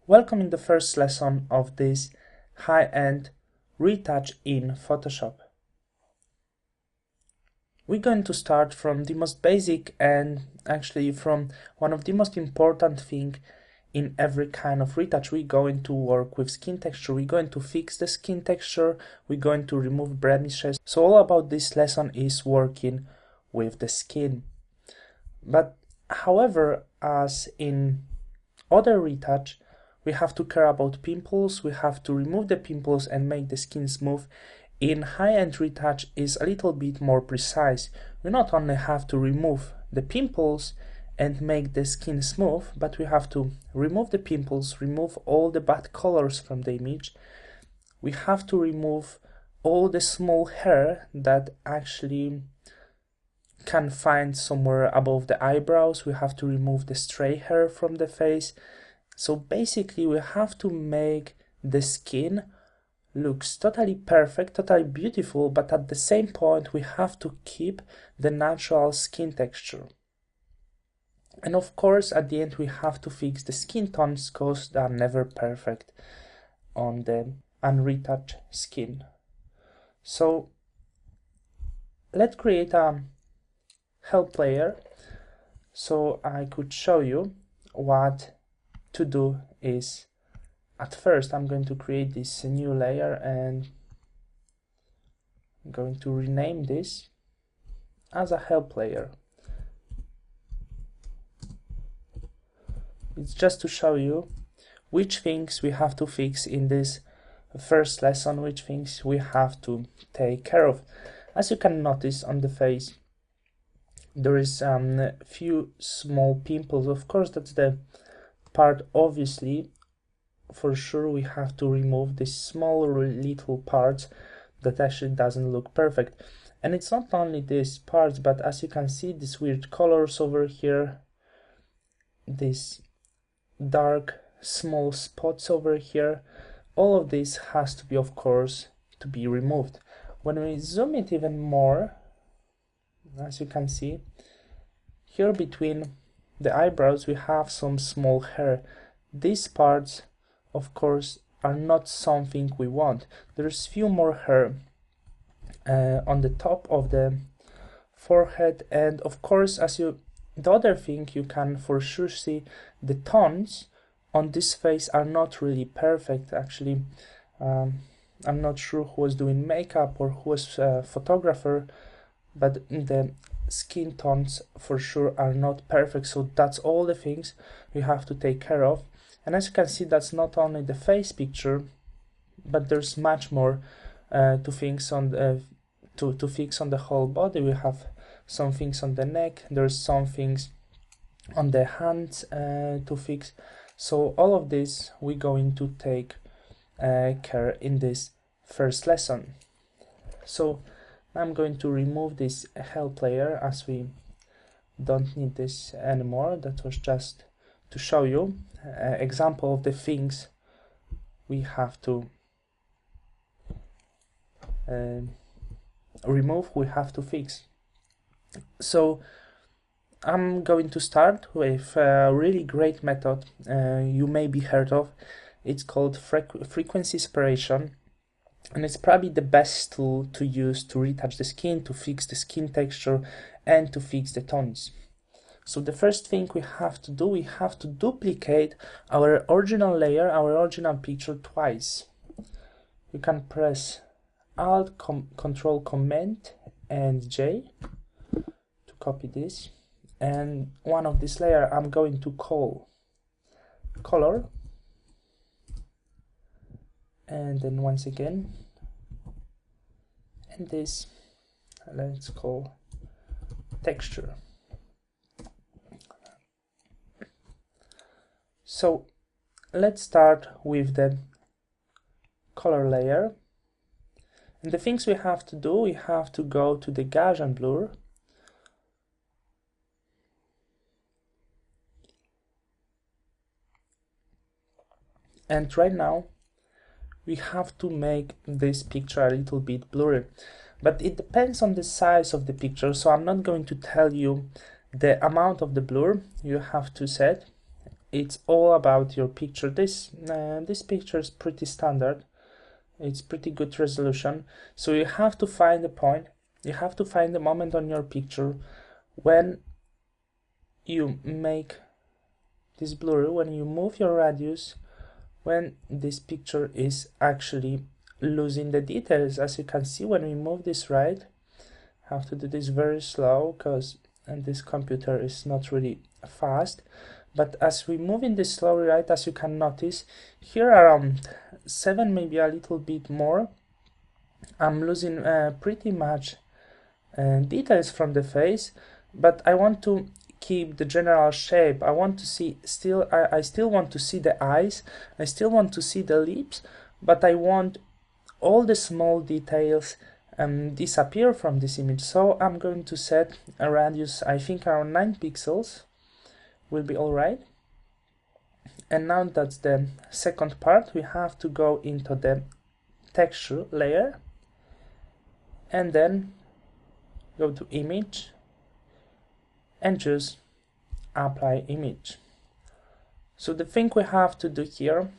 Welcome in the first lesson of this high-end retouch in Photoshop. We're going to start from the most basic and actually from one of the most important things in every kind of retouch. We're going to work with skin texture. We're going to fix the skin texture. We're going to remove blemishes. So all about this lesson is working with the skin. But however, as in other retouch, we have to care about pimples, we have to remove the pimples and make the skin smooth. In high-end retouch is a little bit more precise. We not only have to remove the pimples and make the skin smooth, but we have to remove the pimples, remove all the bad colors from the image. We have to remove all the small hair that actually can find somewhere above the eyebrows. We have to remove the stray hair from the face. So basically we have to make the skin looks totally perfect, totally beautiful, but at the same point we have to keep the natural skin texture. And of course at the end we have to fix the skin tones because they are never perfect on the unretouched skin. So let's create a help layer so I could show you what to do is at first I'm going to create this new layer and I'm going to rename this as a help layer. It's just to show you which things we have to fix in this first lesson, which things we have to take care of. As you can notice on the face, there is a few small pimples. Of course, that's the part, obviously, for sure we have to remove these small little parts that actually doesn't look perfect. And it's not only these parts, but as you can see, these weird colors over here, these dark small spots over here, all of this has to be, of course, to be removed. When we zoom it even more, as you can see, here between the eyebrows we have some small hair. These parts, of course, are not something we want. There's few more hair on the top of the forehead, and of course, the other thing you can for sure see, the tones on this face are not really perfect. Actually, I'm not sure who was doing makeup or who was a photographer, but the skin tones for sure are not perfect. So that's all the things we have to take care of. And as you can see, that's not only the face picture, but there's much more to fix on the whole body. We have some things on the neck, there's some things on the hands to fix. So all of this we're going to take care in this first lesson. So I'm going to remove this help layer as we don't need this anymore. That was just to show you an example of the things we have to remove, we have to fix. So I'm going to start with a really great method you may be heard of. It's called frequency separation. And it's probably the best tool to use to retouch the skin, to fix the skin texture, and to fix the tones. So the first thing we have to do, we have to duplicate our original layer, our original picture twice. You can press Alt, Control, Command, and J to copy this. And one of this layer I'm going to call Color. And then once again, and this let's call Texture. So let's start with the color layer. And the things we have to do, we have to go to the Gaussian blur. And right now, we have to make this picture a little bit blurry, but it depends on the size of the picture, so I'm not going to tell you the amount of the blur you have to set. it's all about your picture. This picture is pretty standard. It's pretty good resolution. So you have to find the point. You have to find the moment on your picture when you make this blurry, when you move your radius, when this picture is actually losing the details. As you can see, when we move this right, I have to do this very slow because this computer is not really fast. But as we move in this slowly right, as you can notice, here around 7, maybe a little bit more, I'm losing pretty much details from the face, but I want to keep the general shape. I want to see I still want to see the eyes, I still want to see the lips, but I want all the small details disappear from this image. So I'm going to set a radius, I think around 9 pixels will be alright. And now that's the second part. We have to go into the texture layer and then go to image and choose apply image. So the thing we have to do here,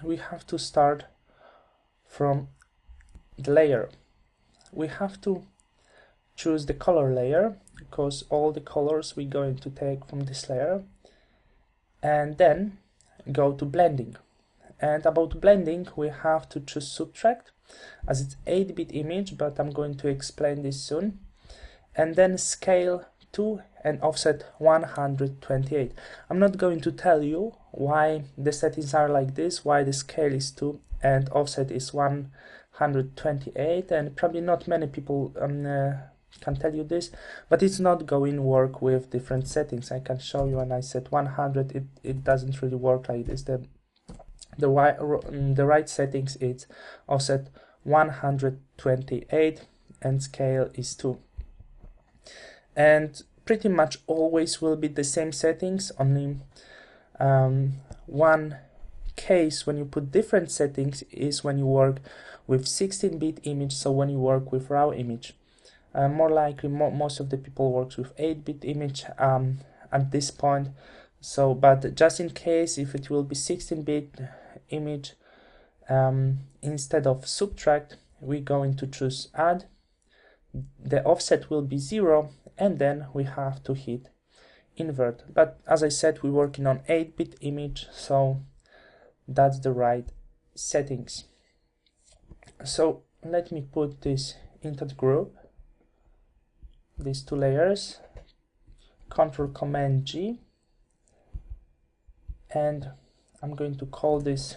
we have to start from the layer. We have to choose the color layer because all the colors we're going to take from this layer, and then go to blending. And about blending, we have to choose subtract as it's 8-bit image, but I'm going to explain this soon. And then scale 2 and offset 128. I'm not going to tell you why the settings are like this, why the scale is 2 and offset is 128, and probably not many people can tell you this, but it's not going to work with different settings. I can show you when I set 100, it doesn't really work like this. The right settings is offset 128 and scale is 2. And pretty much always will be the same settings, only one case when you put different settings is when you work with 16-bit image, so when you work with raw image. More likely most of the people works with 8-bit image at this point, so but just in case if it will be 16-bit image, instead of subtract we're going to choose add. The offset will be 0 and then we have to hit invert, but as I said we're working on 8-bit image, so that's the right settings. So let me put this into the group, these two layers, Ctrl Command G, and I'm going to call this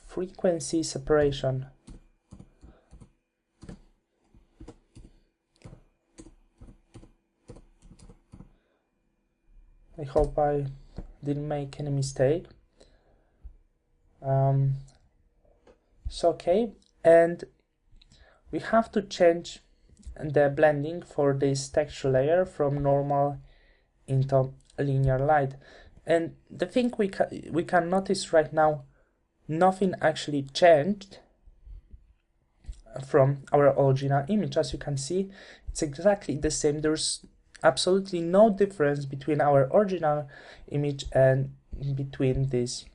frequency separation. I hope I didn't make any mistake. So okay, and we have to change the blending for this texture layer from normal into linear light. And the thing we can notice right now, nothing actually changed from our original image. As you can see, it's exactly the same. There's absolutely no difference between our original image and between these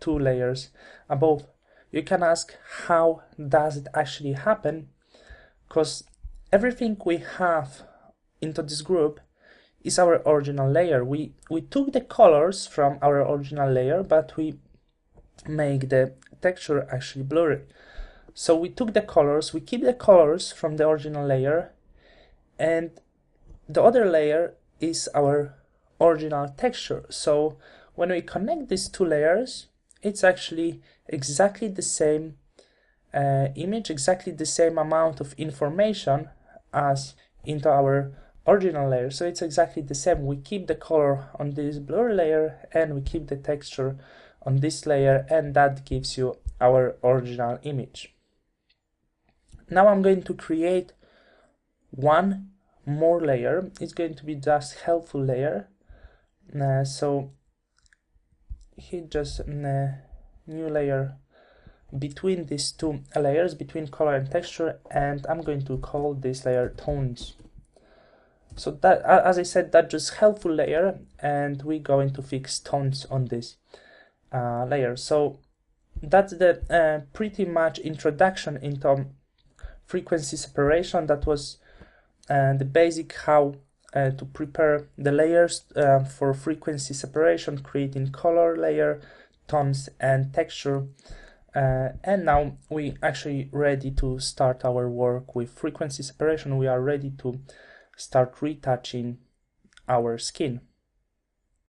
two layers above. You can ask, how does it actually happen? Because everything we have into this group is our original layer. We took the colors from our original layer, but we make the texture actually blurry. So we took the colors, we keep the colors from the original layer, and the other layer is our original texture. So when we connect these two layers, it's actually exactly the same image, exactly the same amount of information as into our original layer. So it's exactly the same. We keep the color on this blur layer and we keep the texture on this layer, and that gives you our original image. Now I'm going to create one more layer. It's going to be just helpful layer. So hit just new layer between these two layers, between color and texture, and I'm going to call this layer tones. So that, as I said, that's just helpful layer, and we're going to fix tones on this layer. So that's the pretty much introduction into frequency separation. That was the basic how to prepare the layers for frequency separation, creating color layer, tones, and texture. And now we actually ready to start our work with frequency separation. We are ready to start retouching our skin.